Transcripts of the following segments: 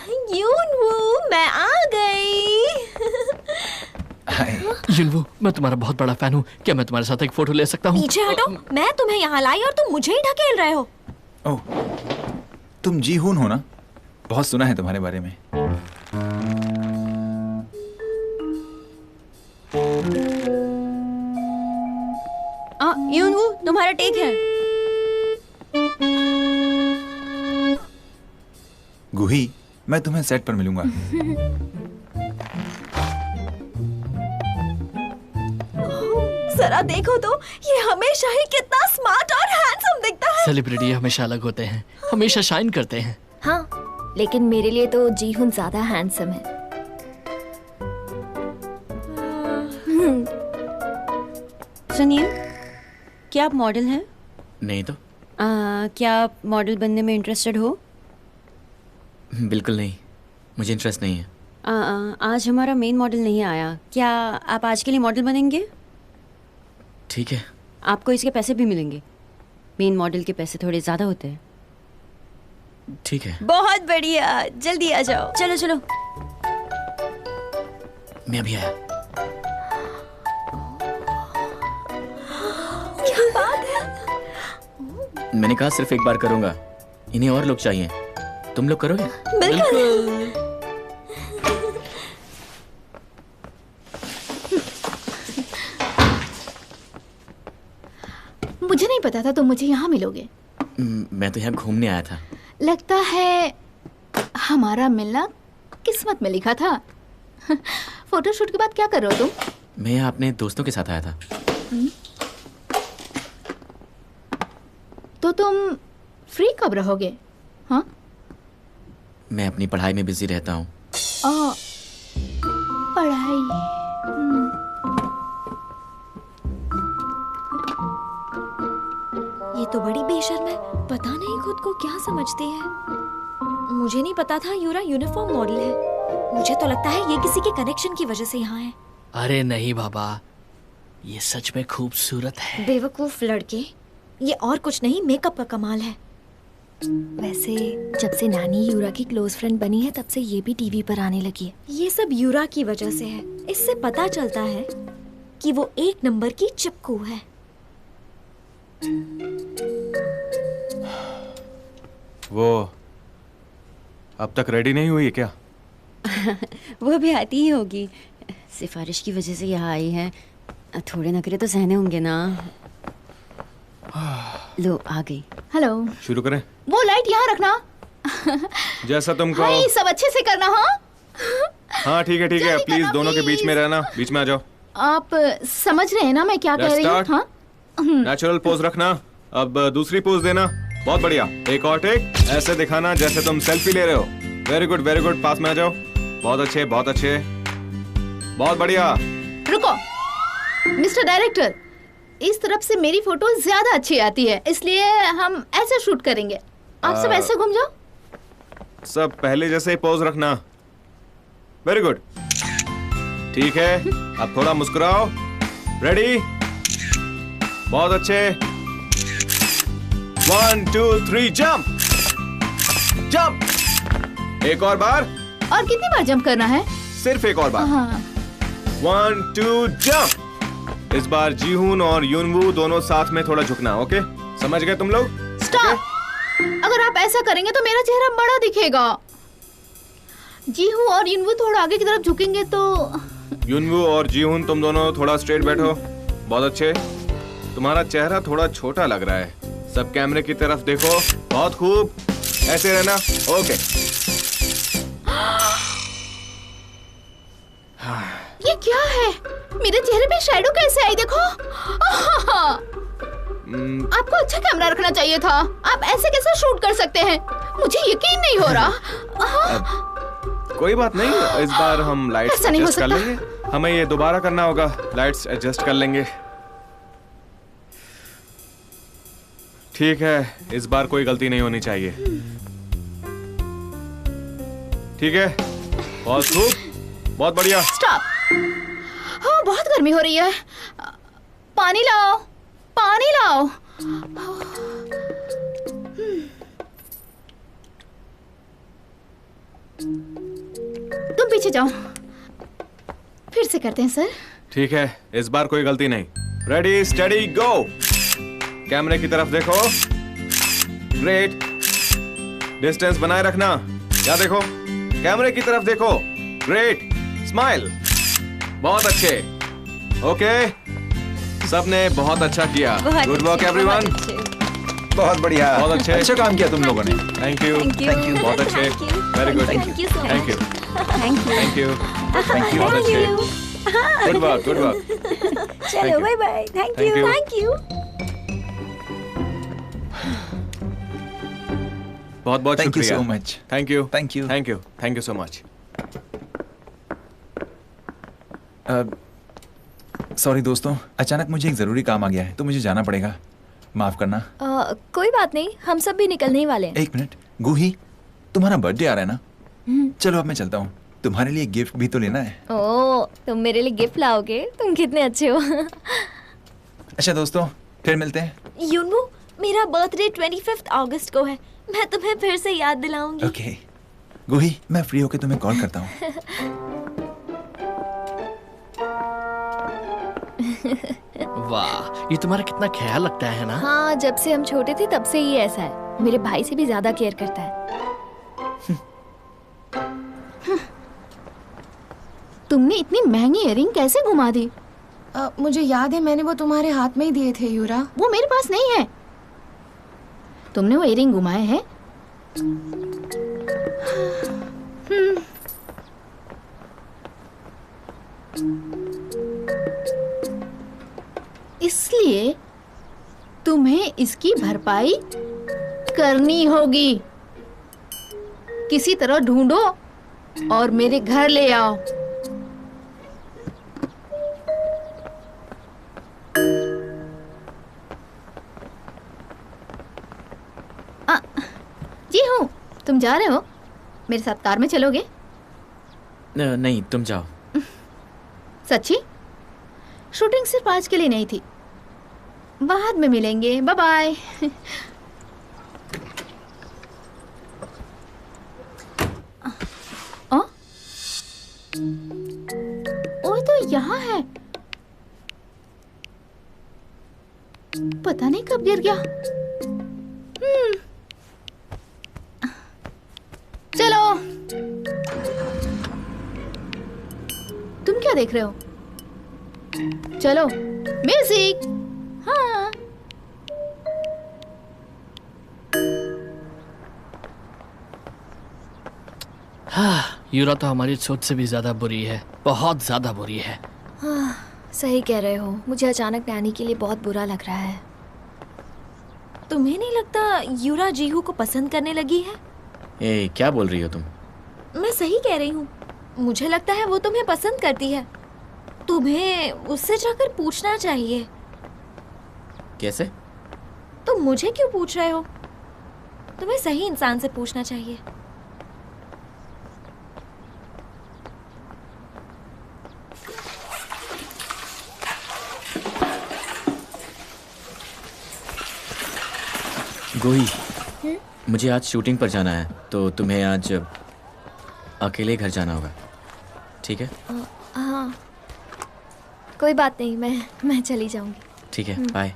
यूनवू, मैं आ गई। युनवू, मैं तुम्हारा बहुत बड़ा फैन हूँ। क्या मैं तुम्हारे साथ एक फोटो ले सकता हूँ? पीछे हटो, मैं तुम्हें यहाँ लाई और तुम मुझे ही ढकेल रहे हो। ओह, तुम जीहून हो ना? बहुत सुना है तुम्हारे बारे में। यूनवू, तुम्हारा टेक है। गुही, मैं तुम्हें सेट पर मिलूंगा। जरा देखो तो, ये हमेशा ही कितना स्मार्ट और हैंडसम दिखता है। सेलिब्रिटी हमेशा अलग होते हैं, हमेशा शाइन करते हैं। हाँ, लेकिन मेरे लिए तो जीहुन ज्यादा हैंडसम है। सुनिए, क्या आप मॉडल हैं? नहीं तो। क्या आप मॉडल बनने में इंटरेस्टेड हो? बिल्कुल नहीं, मुझे इंटरेस्ट नहीं है। आज हमारा मेन मॉडल नहीं आया। क्या आप आज के लिए मॉडल बनेंगे? ठीक है। आपको इसके पैसे भी मिलेंगे। मेन मॉडल के पैसे थोड़े ज्यादा होते हैं। ठीक है, बहुत बढ़िया, जल्दी आ जाओ। चलो चलो। मैं अभी आया। क्या बात है? मैंने कहा सिर्फ एक बार करूंगा, इन्हें और लोग चाहिए। तुम लोग करोगे? बिल्कुल। मुझे नहीं पता था तुम मुझे यहाँ मिलोगे। मैं तो यहाँ घूमने आया था। लगता है हमारा मिलना किस्मत में लिखा था। फोटोशूट के बाद क्या कर रहे हो तुम? मैं यहाँ अपने दोस्तों के साथ आया था। तो तुम फ्री कब रहोगे? हाँ, मैं अपनी पढ़ाई में बिजी रहता हूँ। पढ़ाई। ये तो बड़ी बेशर्म है, पता नहीं खुद को क्या समझती है। मुझे नहीं पता था यूरा यूनिफॉर्म मॉडल है। मुझे तो लगता है ये किसी के कनेक्शन की वजह से यहाँ है। अरे नहीं बाबा, ये सच में खूबसूरत है। बेवकूफ लड़के, ये और कुछ नहीं, मेकअप का कमाल है। वैसे जब से नानी यूरा की क्लोज फ्रेंड बनी है तब से ये भी टीवी पर आने लगी है। ये सब यूरा की वजह से है। इससे पता चलता है कि वो एक नंबर की चिपकू है। वो अब तक रेडी नहीं हुई है क्या? वो भी आती ही होगी। सिफारिश की वजह से यहाँ आई है। थोड़े नखरे तो सहने होंगे ना। लो आ गई। हेलो। शुरू करें? वो लाइट यहाँ रखना। जैसा तुम कहो। हाय, सब अच्छे से करना। हाँ हाँ ठीक है ठीक है, प्लीज दोनों के बीच में रहना, बीच में आ जाओ। आप समझ रहे हैं ना मैं क्या कह रही हूँ? हाँ, नेचुरल पोज रखना। अब दूसरी पोज देना। बहुत बढ़िया, एक और टेक। ऐसे दिखाना जैसे तुम सेल्फी ले रहे हो। वेरी गुड वेरी गुड, पास में आ जाओ। बहुत अच्छे बहुत अच्छे, बहुत बढ़िया। रुको मिस्टर डायरेक्टर, इस तरफ से मेरी फोटो ज्यादा अच्छी आती है, इसलिए हम ऐसे शूट करेंगे। आप सब ऐसे घूम जाओ। सब पहले जैसे ही पोज रखना। वेरी गुड, ठीक है। अब थोड़ा मुस्कुराओ। रेडी? बहुत अच्छे। 1 2 3 जंप जंप। एक और बार। और कितनी बार जंप करना है? सिर्फ एक और बार। हाँ। 1 2 जंप। इस बार जीहून और यूनवू दोनों साथ में थोड़ा झुकना। ओके, समझ गए तुम लोग? स्टॉप। अगर आप ऐसा करेंगे तो मेरा चेहरा बड़ा दिखेगा। जीहू और यूनवू थोड़ा आगे की तरफ झुकेंगे तो। यूनवू और जीहून तुम दोनों थोड़ा स्ट्रेट बैठो। बहुत अच्छे। तुम्हारा चेहरा थोड़ा छोटा लग रहा है। सब कैमरे की तरफ देखो। बहुत खूब, ऐसे रहना। ओके। ये क्या है? मेरे चेहरे पे शैडो कैसे आई? देखो। आपको अच्छा कैमरा रखना चाहिए था। आप ऐसे कैसे शूट कर सकते हैं? मुझे यकीन नहीं हो रहा। कोई बात नहीं, इस बार हम लाइट्स ऐसा नहीं हो एडजस्ट कर सकता। लेंगे। हमें ये दोबारा करना होगा। लाइट्स एडजस्ट कर लेंगे। ठीक है, इस बार कोई गलती नहीं होनी चाहिए। ठीक है, बहुत खूब, बहुत बढ़िया। स्टॉप। हाँ, बहुत गर्मी हो रही है। पानी लाओ, पानी लाओ। पीछे जाओ। फिर से करते हैं सर। ठीक है, इस बार कोई गलती नहीं। रेडी स्टडी गो। कैमरे की तरफ देखो। ग्रेट। डिस्टेंस बनाए रखना। क्या देखो, कैमरे की तरफ देखो। ग्रेट। स्माइल। बहुत अच्छे। ओके, सबने बहुत अच्छा किया। Good work everyone. बहुत बढ़िया, बहुत अच्छे। अच्छा काम किया तुम लोगों ने। Thank you. Thank you. बहुत अच्छे। Very good. Thank you so thank you. Thank you. Thank you. Thank you. बहुत अच्छे। Good work, good work. चलो bye bye. Thank Thank you. you. Thank you. बहुत बहुत Thank you शुक्रिया। so much. Thank you. Thank you. Thank you. Thank you so much. Sorry दोस्तों, अचानक मुझे एक जरूरी काम आ गया है तो मुझे जाना पड़ेगा। माफ करना। कोई बात नहीं, हम सब भी निकलने ही वाले हैं। एक मिनट, गूही, तुम्हारा बर्थडे आ रहा है ना? चलो अब मैं चलता हूँ, तुम्हारे लिए गिफ्ट भी तो लेना है। ओह, तुम मेरे लिए गिफ्ट लाओगे? तुम कितने अच्छे हो। अच्छा दोस्तों, फिर मिलते हैं। यूनू, मेरा बर्थडे 25 अगस्त को है। मैं तुम्हें फिर से याद दिलाऊंगी। ओके गूही, मैं फ्री होके तुम्हें कॉल करता हूँ। वाह, ये तुम्हारा कितना ख्याल रखता है ना। हाँ, जब से हम छोटे थे तब से ही ऐसा है। मेरे भाई से भी ज्यादा केयर करता है। तुमने इतनी महंगी इयरिंग कैसे घुमा दी? मुझे याद है मैंने वो तुम्हारे हाथ में ही दिए थे यूरा। वो मेरे पास नहीं है। तुमने वो इयरिंग घुमाए हैं? इसलिए तुम्हें इसकी भरपाई करनी होगी। किसी तरह ढूंढो और मेरे घर ले आओ। जी हूँ। तुम जा रहे हो? मेरे साथ कार में चलोगे? नहीं, तुम जाओ। सच्ची? शूटिंग सिर्फ आज के लिए नहीं थी। बाद में मिलेंगे। Bye bye. ओह, तो यहाँ है। पता नहीं कब गिर गया। चलो। तुम क्या देख रहे हो? चलो, म्यूजिक। हाँ। हाँ, यूरा तो हमारी सोच से भी ज्यादा बुरी है, बहुत ज्यादा बुरी है। सही कह रहे हो। मुझे अचानक नैनी के लिए बहुत बुरा लग रहा है। तुम्हें नहीं लगता यूरा जीहू को पसंद करने लगी है? ए, क्या बोल रही हो तुम? मैं सही कह रही हूँ। मुझे लगता है वो तुम्हें पसंद करती है। तुम्हें उससे जाकर पूछना चाहिए। कैसे? तुम मुझे क्यों पूछ रहे हो? तुम्हें सही इंसान से पूछना चाहिए। गोही, मुझे आज शूटिंग पर जाना है तो तुम्हें आज अकेले घर जाना होगा, ठीक है? हाँ, कोई बात नहीं, मैं चली जाऊंगी। ठीक है, बाय।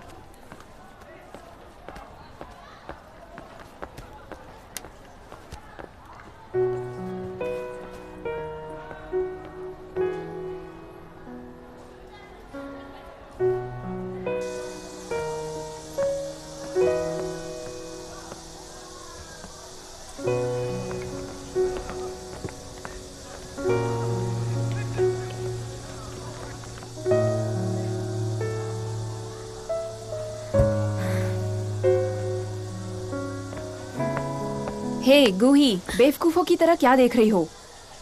हे गूही, बेवकूफों की तरह क्या देख रही हो?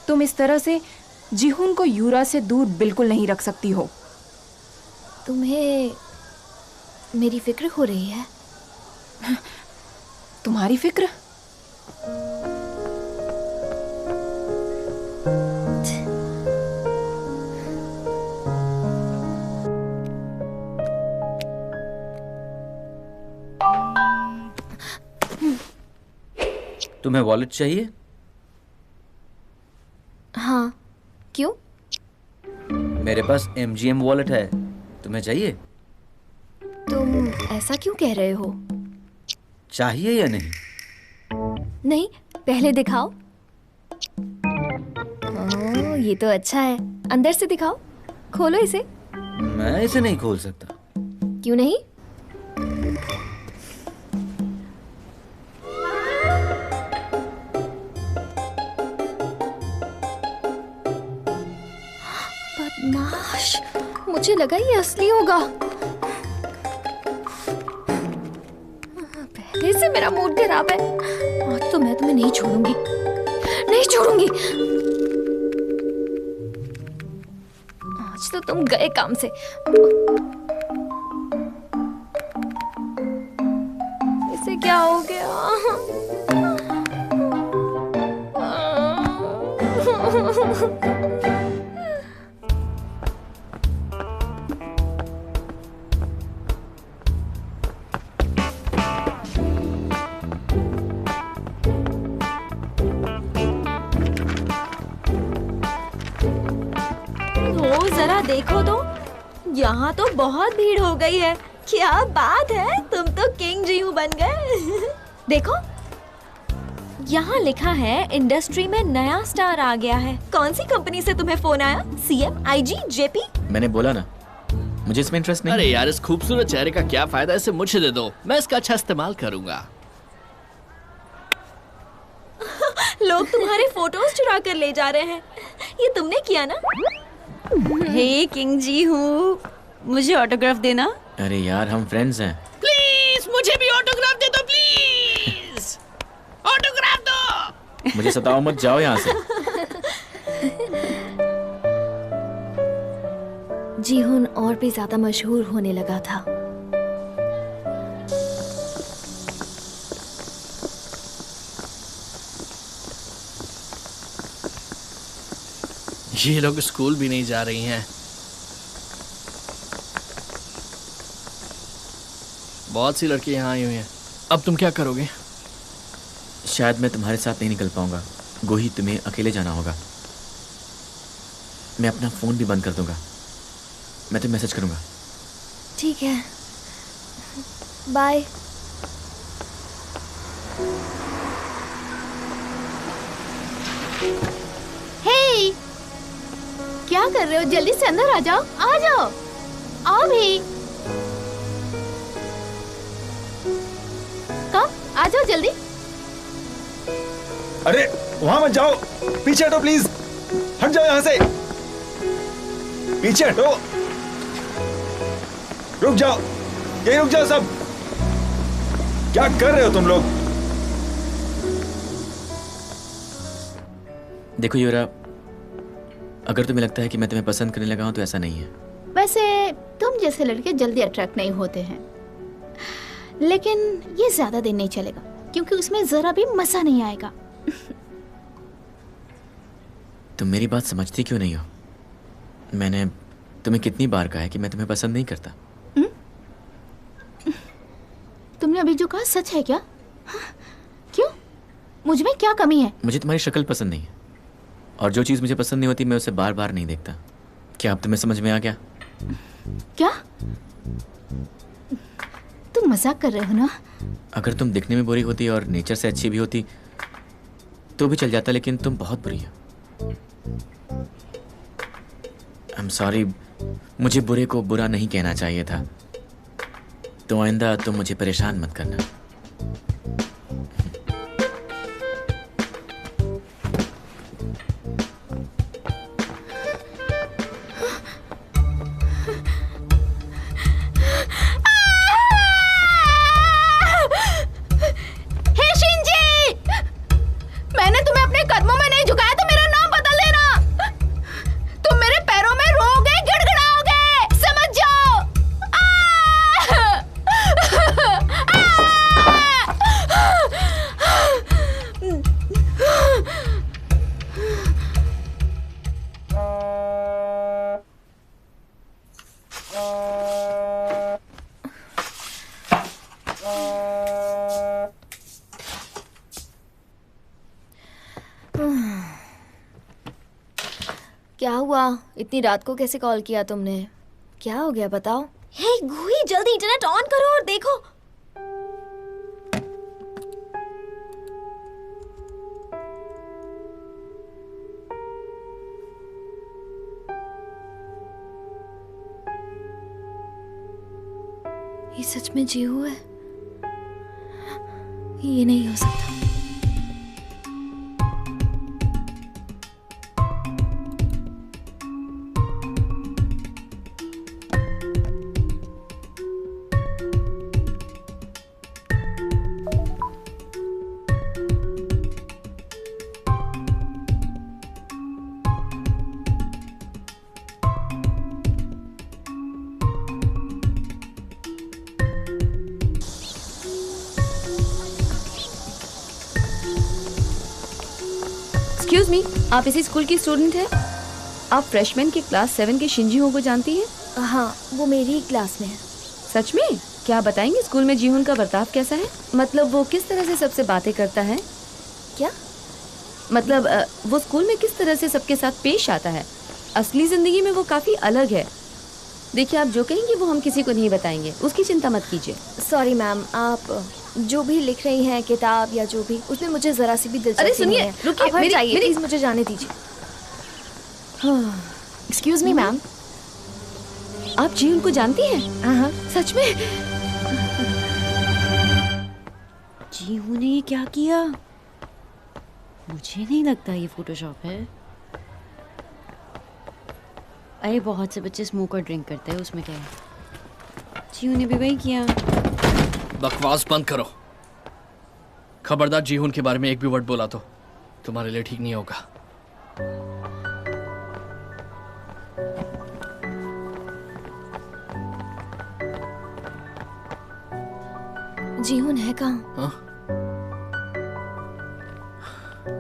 तुम इस तरह से जीहून को यूरा से दूर बिल्कुल नहीं रख सकती हो। तुम्हें मेरी फिक्र हो रही है? तुम्हारी फिक्र? तुम्हें वॉलेट चाहिए? हाँ, क्यों? मेरे पास MGM वॉलेट है, तुम्हें चाहिए? तुम ऐसा क्यों कह रहे हो? चाहिए या नहीं? नहीं, पहले दिखाओ। ओह, ये तो अच्छा है। अंदर से दिखाओ, खोलो इसे। मैं इसे नहीं खोल सकता। क्यों नहीं? बदमाश, मुझे लगा ये असली होगा। पहले से मेरा मूड खराब है। आज तो मैं तुम्हें नहीं छोड़ूंगी, नहीं छोड़ूंगी। आज तो तुम गए काम से। इसे क्या हो गया? ओ, जरा देखो तो, यहाँ तो बहुत भीड़ हो गई है। क्या बात है, तुम तो किंग जीहू बन गए। देखो, यहाँ लिखा है इंडस्ट्री में नया स्टार आ गया है। कौन सी कंपनी से तुम्हें फोन आया? CM, IG, JP? मैंने बोला ना, मुझे इसमें इंटरेस्ट नहीं। अरे यार, इस खूबसूरत चेहरे का क्या फायदा, इसे मुझे दे दो, मैं इसका अच्छा इस्तेमाल करूंगा। लोग तुम्हारे फोटोज चुरा कर ले जा रहे हैं। ये तुमने किया ना? हे किंग जीहू, मुझे ऑटोग्राफ देना। अरे यार, हम फ्रेंड्स हैं। प्लीज मुझे भी ऑटोग्राफ दे दो, प्लीज ऑटोग्राफ दो। मुझे सताओ मत, जाओ यहाँ से। जीहुन और भी ज्यादा मशहूर होने लगा था। ये लोग स्कूल भी नहीं जा रही हैं। बहुत सी लड़कियां यहाँ आई हुई हैं। अब तुम क्या करोगे? शायद मैं तुम्हारे साथ नहीं निकल पाऊंगा। गोही, तुम्हें अकेले जाना होगा। मैं अपना फोन भी बंद कर दूंगा। मैं तुम्हें मैसेज करूंगा। ठीक है, बाय। हे, क्या कर रहे हो? जल्दी से अंदर आ जाओ, आ जाओ, आओ भी। कम, आ जाओ जल्दी। अरे वहां मत जाओ, पीछे हटो प्लीज, हट जाओ यहाँ से, पीछे हटो, रुक जाओ, यही रुक जाओ सब। क्या कर रहे हो तुम लोग? देखो यूरा, अगर तुम्हें लगता है कि मैं तुम्हें पसंद करने लगा हूं तो ऐसा नहीं है। वैसे तुम जैसे लड़के जल्दी अट्रैक्ट नहीं होते हैं, लेकिन ये ज्यादा दिन नहीं चलेगा क्योंकि उसमें जरा भी मजा नहीं आएगा। तुम मेरी बात समझती क्यों नहीं हो? मैंने तुम्हें कितनी बार कहा है कि मैं तुम्हें पसंद नहीं करता। तुमने अभी जो कहा सच है क्या? क्यों? मुझ में क्या कमी है? मुझे तुम्हारी शक्ल पसंद नहीं है, और जो चीज़ मुझे पसंद नहीं होती मैं उसे बार बार नहीं देखता। क्या अब तुम्हें समझ में आ गया? क्या? तुम मजाक कर रहे हो ना? अगर तुम दिखने में बुरी होती और नेचर से अच्छी भी होती तो भी चल जाता, लेकिन तुम बहुत बुरी हो। आई एम सॉरी, मुझे बुरे को बुरा नहीं कहना चाहिए था, तो आइंदा तुम मुझे परेशान मत करना। क्या हुआ? इतनी रात को कैसे कॉल किया तुमने? क्या हो गया बताओ? हे गुही, जल्दी इंटरनेट ऑन करो और देखो। ये सच में जीहू है? ये नहीं हो सकता। एक्सक्यूज मी, आप इसी स्कूल की स्टूडेंट हैं? आप फ्रेशमैन के क्लास 7 के शिंजीहो को जानती हैं? हाँ, वो मेरी ही क्लास में है। सच में? क्या बताएंगे स्कूल में जीहुन का बर्ताव कैसा है? मतलब वो किस तरह से सबसे बातें करता है? क्या मतलब वो स्कूल में किस तरह से सबके साथ पेश आता है? असली जिंदगी में वो काफी अलग है। देखिए, आप जो कहेंगे वो हम किसी को नहीं बताएंगे, उसकी चिंता मत कीजिए। सॉरी मैम, आप जो भी लिख रही हैं किताब या जो भी, उसमें मुझे जरा सी भी दिलचस्पी अरे सुनिए, नहीं है। रुकिए, आप हट जाइए, प्लीज मुझे जाने दीजिए। एक्सक्यूज मी मैम, आप जीहुन को जानती हैं? हाँ, सच में? जीहू ने ये क्या किया? मुझे नहीं लगता ये फोटोशॉप है। अरे बहुत से बच्चे स्मोक और ड्रिंक करते हैं, उसमें क्या है? जीहू ने भी वही किया। बकवास बंद करो। खबरदार जीहुन के बारे में एक भी वर्ड बोला तो तुम्हारे लिए ठीक नहीं होगा। जीहुन है कहाँ? हाँ?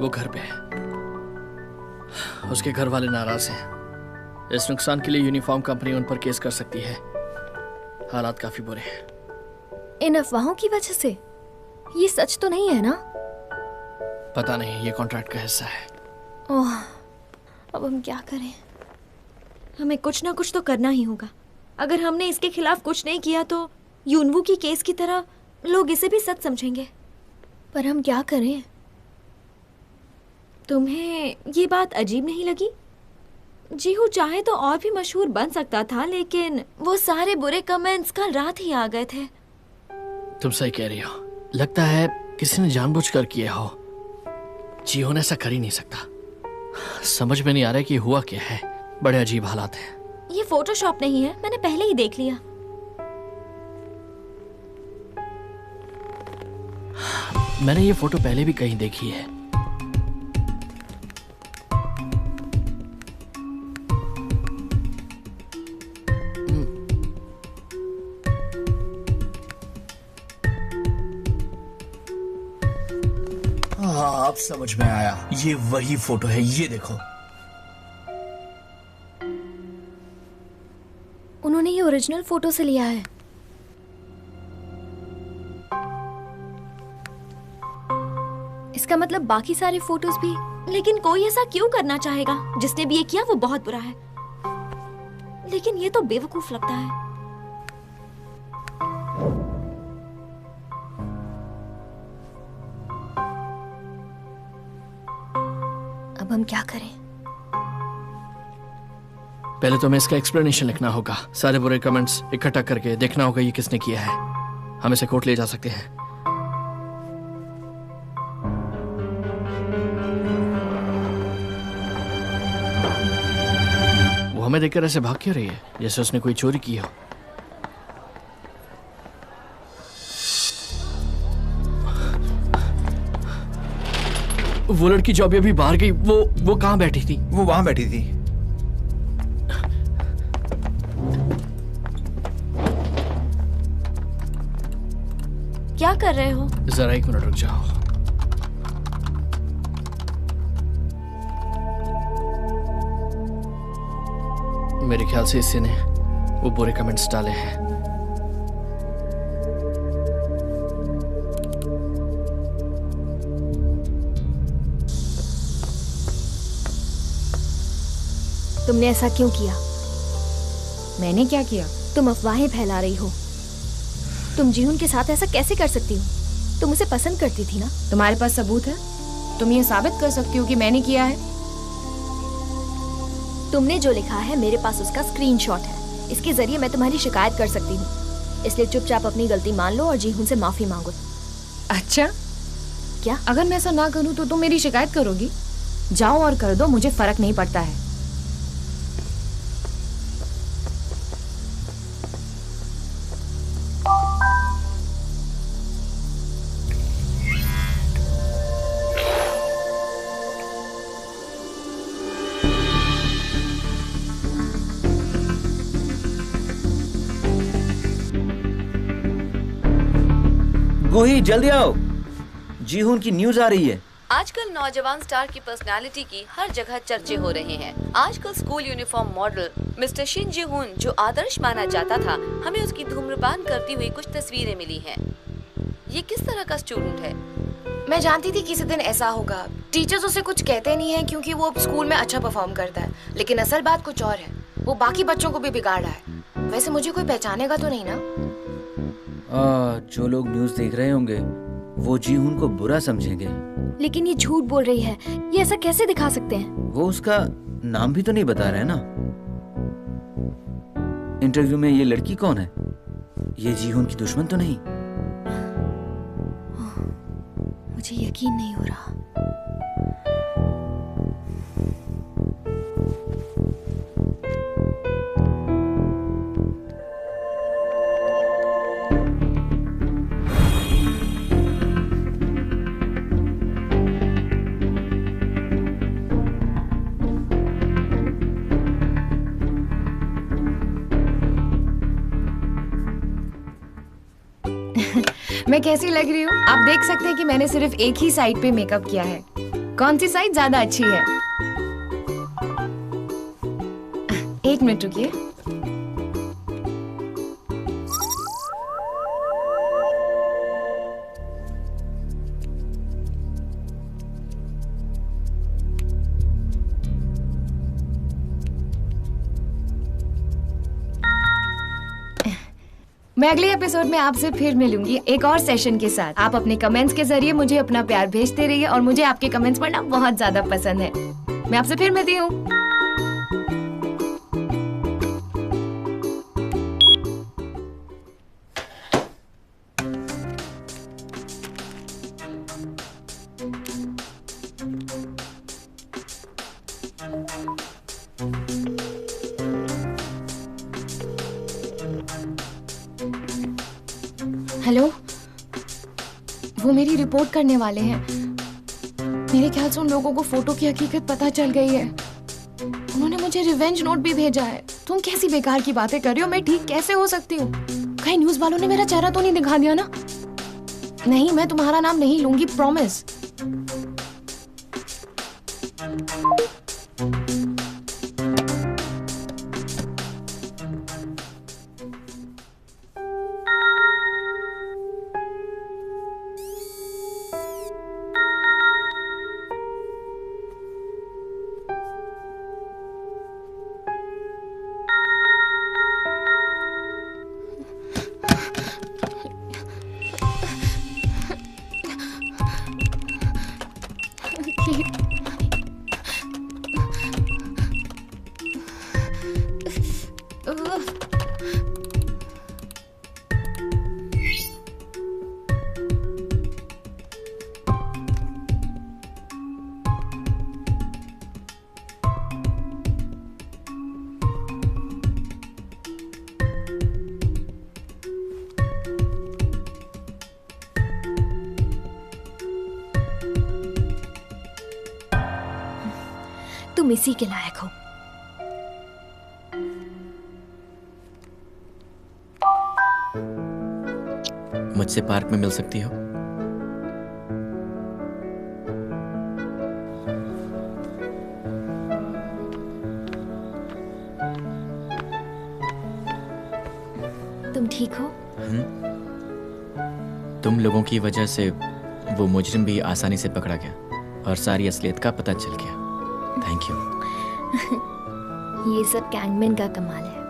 वो घर पे है। उसके घर वाले नाराज हैं। इस नुकसान के लिए यूनिफॉर्म कंपनी उन पर केस कर सकती है। हालात काफी बुरे हैं। इन अफवाहों की वजह से? ये सच तो नहीं है ना? पता नहीं, ये कॉन्ट्रैक्ट का हिस्सा है। ओह, अब हम क्या करें? हमें कुछ ना कुछ तो करना ही होगा। अगर हमने इसके खिलाफ कुछ नहीं किया तो यूनवू की केस की तरह लोग इसे भी सच समझेंगे। पर हम क्या करें? तुम्हें ये बात अजीब नहीं लगी? जीहू चाहे तो और भी मशहूर बन सकता था, लेकिन वो सारे बुरे कमेंट्स कल रात ही आ गए थे। तुम सही कह रही हो। लगता है किसी ने जानबूझकर किया हो। जीहुन ऐसा कर ही नहीं सकता। समझ में नहीं आ रहा कि हुआ क्या है। बड़े अजीब हालात हैं। ये फोटोशॉप नहीं है, मैंने पहले ही देख लिया। मैंने ये फोटो पहले भी कहीं देखी है। हाँ, अब समझ में आया। ये वही फोटो है, ये देखो। उन्होंने ये ओरिजिनल फोटो से लिया है। इसका मतलब बाकी सारे फोटोज भी। लेकिन कोई ऐसा क्यों करना चाहेगा? जिसने भी ये किया वो बहुत बुरा है। लेकिन ये तो बेवकूफ लगता है। अब हम क्या करें? पहले तो हमें इसका एक्सप्लेनेशन लिखना होगा। सारे बुरे कमेंट्स इकट्ठा करके देखना होगा ये किसने किया है। हम इसे कोर्ट ले जा सकते हैं। वो हमें देखकर ऐसे भाग क्यों रही है, जैसे उसने कोई चोरी की हो। वो लड़की जो अभी बाहर गई, वो कहाँ बैठी थी? वो वहां बैठी थी। क्या कर रहे हो? जरा एक मिनट रुक जाओ। मेरे ख्याल से इसी ने वो बुरे कमेंट्स डाले हैं। तुमने ऐसा क्यों किया? मैंने क्या किया? तुम अफवाहें फैला रही हो। तुम जीहुन के साथ ऐसा कैसे कर सकती हो? तुम उसे पसंद करती थी ना? तुम्हारे पास सबूत है? तुम ये साबित कर सकती हो कि मैंने किया है? तुमने जो लिखा है मेरे पास उसका स्क्रीनशॉट है। इसके जरिए मैं तुम्हारी शिकायत कर सकती हूँ। इसलिए चुपचाप अपनी गलती मान लो और जीहुन से माफी मांगो। अच्छा, क्या? अगर मैं ऐसा ना करूँ तो तुम मेरी शिकायत करोगी? जाओ और कर दो, मुझे फर्क नहीं पड़ता है। गोही जल्दी आओ, जीहुन की न्यूज आ रही है। आजकल नौजवान स्टार की पर्सनालिटी की हर जगह चर्चे हो रहे हैं। आजकल school uniform model mister Shin Ji-hun, जो आदर्श माना जाता था, हमें उसकी धूम्रपान करती हुई कुछ तस्वीरें मिली हैं। ये किस तरह का स्टूडेंट है? मैं जानती थी किसी दिन ऐसा होगा। टीचर्स उसे कुछ कहते नहीं हैं क्योंकि वो स्कूल में अच्छा परफॉर्म करता है, लेकिन असल बात कुछ और है। वो बाकी बच्चों को भी बिगाड़ रहा है। वैसे मुझे कोई पहचानेगा तो नहीं ना? जो लोग न्यूज देख रहे होंगे वो जीहुन को बुरा समझेंगे। लेकिन ये झूठ बोल रही है। ये ऐसा कैसे दिखा सकते हैं? वो उसका नाम भी तो नहीं बता रहे ना। इंटरव्यू में ये लड़की कौन है? ये जीहुन की दुश्मन तो नहीं? मुझे यकीन नहीं हो रहा। मैं कैसी लग रही हूँ? आप देख सकते हैं कि मैंने सिर्फ एक ही साइड पे मेकअप किया है। कौन सी साइड ज्यादा अच्छी है? एक मिनट रुकिए। मैं अगले एपिसोड में आपसे फिर मिलूंगी एक और सेशन के साथ। आप अपने कमेंट्स के जरिए मुझे अपना प्यार भेजते रहिए और मुझे आपके कमेंट्स पढ़ना बहुत ज्यादा पसंद है। मैं आपसे फिर मिलती हूँ। हेलो, वो मेरी रिपोर्ट करने वाले हैं। मेरे ख्याल से उन लोगों को फोटो की हकीकत पता चल गई है। उन्होंने मुझे रिवेंज नोट भी भेजा है। तुम कैसी बेकार की बातें कर रही हो? मैं ठीक कैसे हो सकती हूँ? कहीं न्यूज़ वालों ने मेरा चेहरा तो नहीं दिखा दिया ना? नहीं, मैं तुम्हारा नाम नहीं लूंगी, प्रॉमिस। तुम इसी के लायक हो। मुझसे पार्क में मिल सकती हो? तुम ठीक हो? तुम लोगों की वजह से वो मुजरिम भी आसानी से पकड़ा गया और सारी असलियत का पता चल गया। Thank you. ये सब कैंगमैन का कमाल है।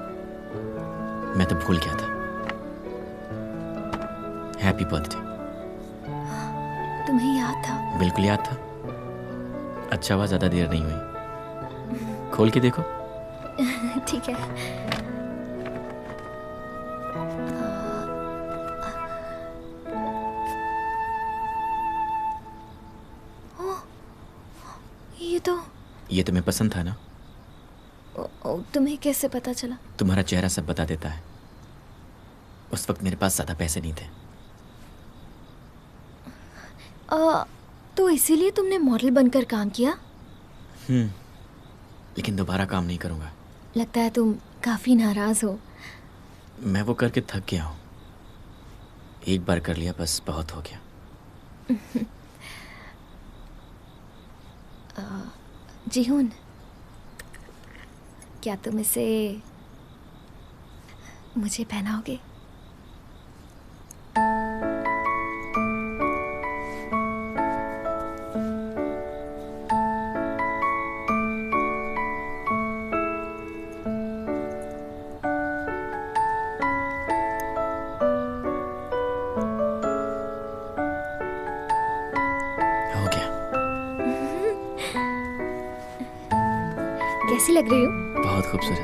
मैं तो भूल गया था। Happy birthday. तुम्हें याद था? बिल्कुल याद था। अच्छा हुआ ज्यादा देर नहीं हुई। खोल के देखो। ठीक है। ये तुम्हें पसंद था ना? तुम्हें कैसे पता चला? तुम्हारा चेहरा सब बता देता है। उस वक्त मेरे पास ज्यादा पैसे नहीं थे। तो इसीलिए तुमने मॉडल बनकर काम किया? लेकिन दोबारा काम नहीं करूंगा। लगता है तुम काफी नाराज हो। मैं वो करके थक गया हूं। एक बार कर लिया बस बहुत हो गया। जीहून, क्या तुम इसे मुझे पहनाओगे? हो गया। कैसी लग रही हो? बहुत खूबसूरत।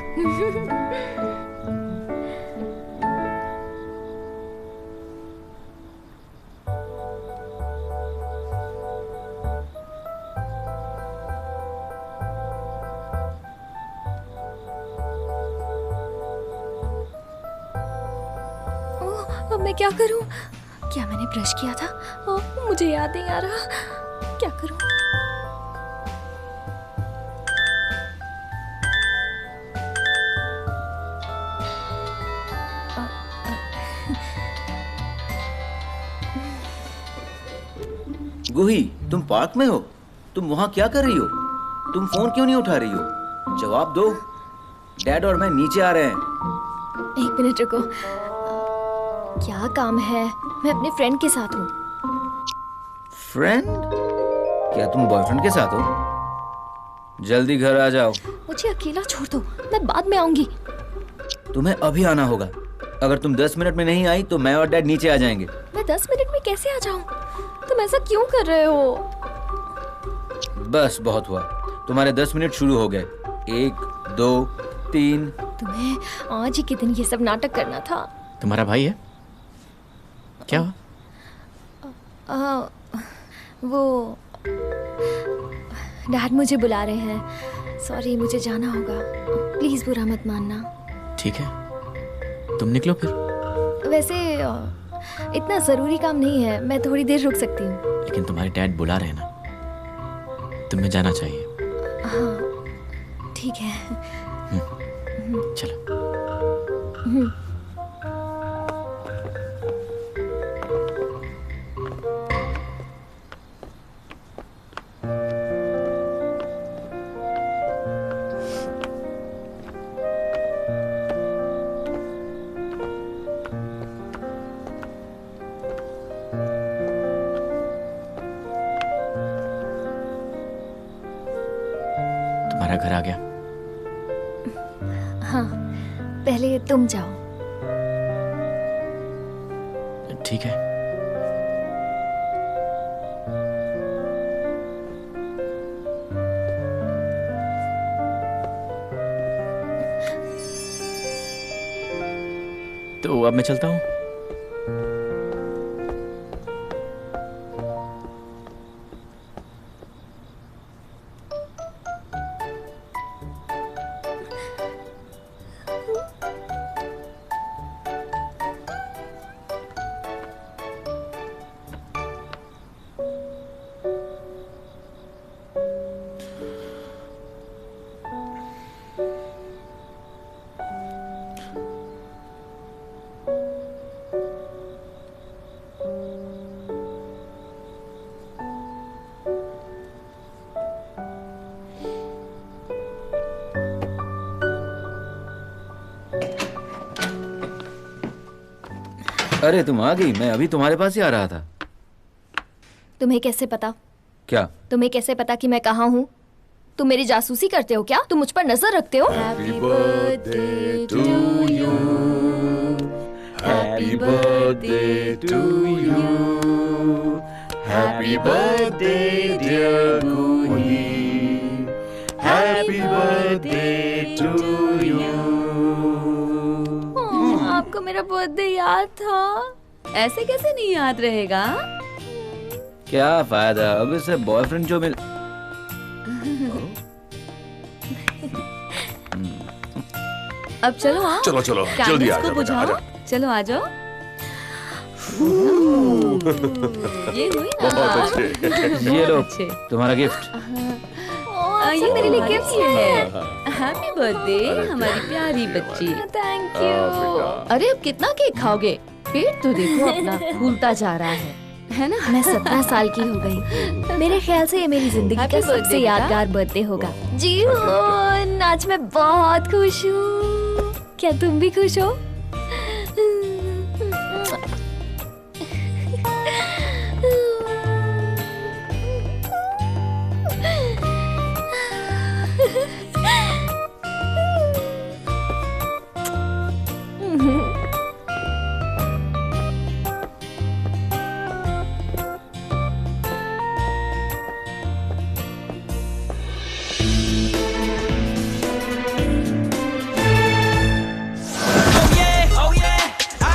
अब मैं क्या करूं? क्या मैंने ब्रश किया था? मुझे याद नहीं आ रहा। क्या करूं? गुही, तुम पार्क में हो? तुम वहां क्या कर रही हो? तुम फोन क्यों नहीं उठा रही हो? जवाब दो। डैड और मैं नीचे आ रहे हैं। एक मिनट रुको। क्या काम है? मैं अपने फ्रेंड के साथ हूँ। फ्रेंड? क्या तुम बॉयफ्रेंड के साथ हो? जल्दी घर आ जाओ। मुझे अकेला छोड़ दो, मैं बाद में आऊंगी। तुम्हें अभी आना होगा। अगर तुम 10 मिनट में नहीं आई तो मैं और डैड नीचे आ जाएंगे। मैं 10 मिनट में कैसे आ जाऊं? तुम ऐसा क्यों कर रहे हो? बस बहुत हुआ। तुम्हारे 10 मिनट शुरू हो गए। 1, 2, 3। तुम्हें आज ही के दिन ये सब नाटक करना था। तुम्हारा भाई है? क्या हुआ? वो डैड मुझे बुला रहे हैं। सॉरी, मुझे जाना होगा। प्लीज बुरा मत मानना। ठीक है, तुम निकलो फिर। वैसे इतना जरूरी काम नहीं है, मैं थोड़ी देर रुक सकती हूँ। लेकिन तुम्हारे डैड बुला रहे हैं ना, तुम्हें जाना चाहिए। हाँ ठीक है। चलो। तुम्हारा घर आ गया। हाँ, पहले तुम जाओ। ठीक है। तो अब मैं चलता हूँ। अरे तुम आ गई। मैं अभी तुम्हारे पास ही आ रहा था। तुम्हें कैसे पता? क्या? तुम्हें कैसे पता कि मैं कहाँ हूँ? तुम मेरी जासूसी करते हो क्या? तुम मुझ पर नजर रखते हो? Happy birthday to you. Happy birthday to you. Happy birthday dear Kuhi. Happy birthday to you. आपको मेरा बर्थडे याद था? ऐसे कैसे नहीं याद रहेगा? क्या फायदा, अब इसे बॉयफ्रेंड जो मिल। अब चलो आओ। चलो चलो जल्दी आ जाओ बेटा, आ जाओ। चलो आ जाओ। ये हुई ना? बहुत अच्छे। ये लो अच्छे। तुम्हारा गिफ्ट। ये मेरे लिए गिफ्ट है। हैप्पी बर्थडे हमारी प्यारी बच्ची। Thank you. अरे अब कितना केक खाओगे? पेट तो देखो अपना फूलता जा रहा है ना? मैं 17 साल की हो गई। मेरे ख्याल से ये मेरी जिंदगी का Happy birthday, सबसे बेटा। यादगार बर्थडे होगा। जी हो, आज मैं बहुत खुश हूँ। क्या तुम भी खुश हो?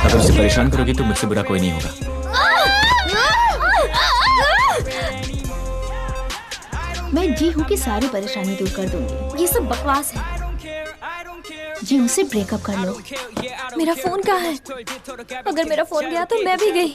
अगर उसे परेशान करोगी तो मुझसे बुरा कोई नहीं होगा। मैं जी हूँ की सारी परेशानी दूर कर दूंगी। ये सब बकवास है। जी उसे ब्रेकअप कर लो। मेरा फोन कहाँ है? अगर मेरा फोन गया तो मैं भी गई।